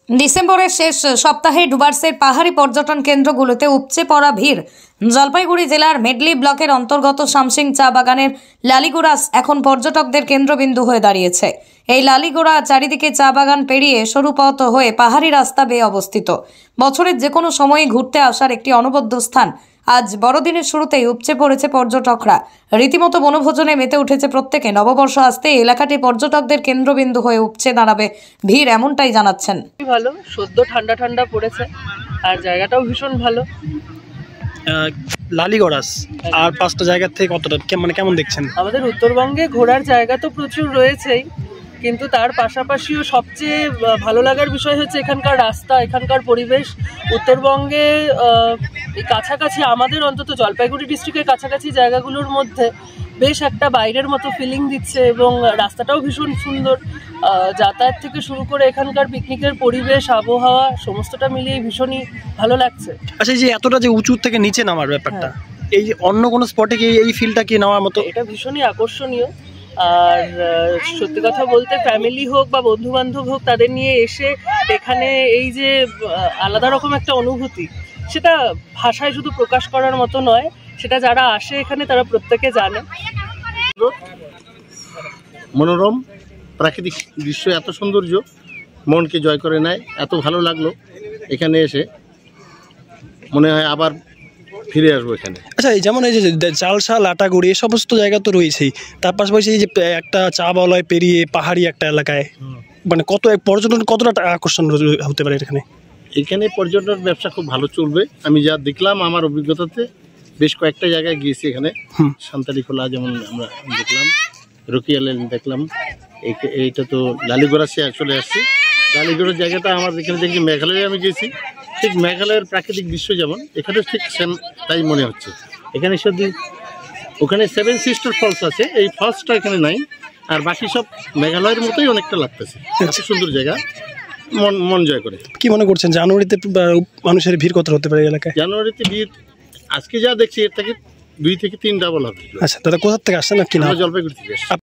ডিসেম্বরের শেষ সপ্তাহে ডুভার্সের পাহাড়ি পর্যটন কেন্দ্রগুলোতে উপচে পড়া ভিড়। জলপাইগুড়ি জেলার মেডলি ব্লকের অন্তর্গত শামসিং চা বাগানের লালিগোড়াস এখন পর্যটকদের কেন্দ্রবিন্দু হয়ে দাঁড়িয়েছে। এই লালিগোড়া চারিদিকে চা বাগান পেরিয়ে সরু পথ হয়ে পাহাড়ি রাস্তা বেয়ে অবস্থিত। বছরের যে কোনো সময়ে ঘুরতে আসার একটি অনবদ্য স্থান। আজ বড়দিনের শুরুতেই উপচে পড়েছে পর্যটকরা। রীতিমতো বনভোজনে মেতে উঠেছে প্রত্যেকে। নববর্ষ আসতে এলাকাটি পর্যটকদের কেন্দ্রবিন্দু হয়ে উপচে দাঁড়াবে ভিড়, এমনটাই জানাচ্ছেন। ভালো, সদ্য ঠান্ডা ঠান্ডা পড়েছে আর জায়গাটাও ভীষণ ভালো। লালিগোড়াস আর পাঁচটা জায়গা থেকে কতটা কেমন দেখছেন? আমাদের উত্তরবঙ্গে ঘোরার জায়গা তো প্রচুর রয়েছেই, কিন্তু তার পাশাপাশিও সবচেয়ে ভালো লাগার বিষয় হচ্ছে এখানকার রাস্তা, এখানকার পরিবেশ। উত্তরবঙ্গে কাছাকাছি, আমাদের অন্তত জলপাইগুড়ি ডিস্ট্রিক্টের কাছাকাছি জায়গাগুলোর মধ্যে বেশ একটা বাইরের মতো ফিলিং দিচ্ছে এবং রাস্তাটাও ভীষণ সুন্দর। যাতায়াত থেকে শুরু করে এখানকার পিকনিকের পরিবেশ, আবহাওয়া সমস্তটা মিলিয়ে ভীষণই ভালো লাগছে। আচ্ছা, এই যে এতটা যে উঁচু থেকে নিচে নামার ব্যাপারটা, এই অন্য কোনো স্পটে কি এই ফিলটা কি নেওয়ার মতো? এটা ভীষণই আকর্ষণীয়। আর সত্যি কথা বলতে, ফ্যামিলি হোক বা বন্ধু বান্ধব হোক, তাদের নিয়ে এসে এখানে এই যে আলাদা রকম একটা অনুভূতি, সেটা ভাষায় শুধু প্রকাশ করার মতো নয়। সেটা যারা আসে এখানে তারা প্রত্যেকে জানে। মনোরম প্রাকৃতিক দৃশ্য, এত সৌন্দর্য মনকে জয় করে নেয়। এত ভালো লাগলো এখানে এসে, মনে হয় আবার ফিরে আসবো এখানে। আচ্ছা, যেমন এই যে চালসা, লাটাগুড়ি, এই সমস্ত জায়গা তো রয়েছেই, তার পাশাপাশি এই যে একটা চা বলয় পেরিয়ে পাহাড়ি একটা এলাকায়, মানে কত পর্যটন কতটা আকর্ষণ হতে পারে এখানে? এখানে পর্যটন ব্যবসা খুব ভালো চলবে। আমি যা দেখলাম আমার অভিজ্ঞতাতে, বেশ কয়েকটা জায়গায় গিয়েছি এখানে। সান্তালিখোলা যেমন আমরা দেখলাম, রকিয়ালেন দেখলাম, এইটা তো লালিগোড়াসে চলে আসছি। লালিগোড়ার জায়গাটা আমার এখানে দেখি, মেঘালয়ে আমি গিয়েছি, ঠিক মেঘালয়ের প্রাকৃতিক দৃশ্য যেমন এখানে ঠিক সেম তাই মনে হচ্ছে। এখানে শুধু ওখানে 7 সিস্টার ফলস আছে, এই ফলসটা এখানে নাই, আর বাকি সব মেঘালয়ের মতোই অনেকটা লাগতেছে। এত সুন্দর জায়গা, মন জয় করে। কি মনে করছেন জানুয়ারিতে মানুষের ভিড় কত হতে পারে এলাকায়? জানুয়ারিতে ভিড় আজকে যা দেখছি এর থেকে 2 থেকে 3 ডাবল হবে। আচ্ছা দাদা, কোথা থেকে আসছেন? কি নাম? জলপাইগুড়ি থেকে আসছি।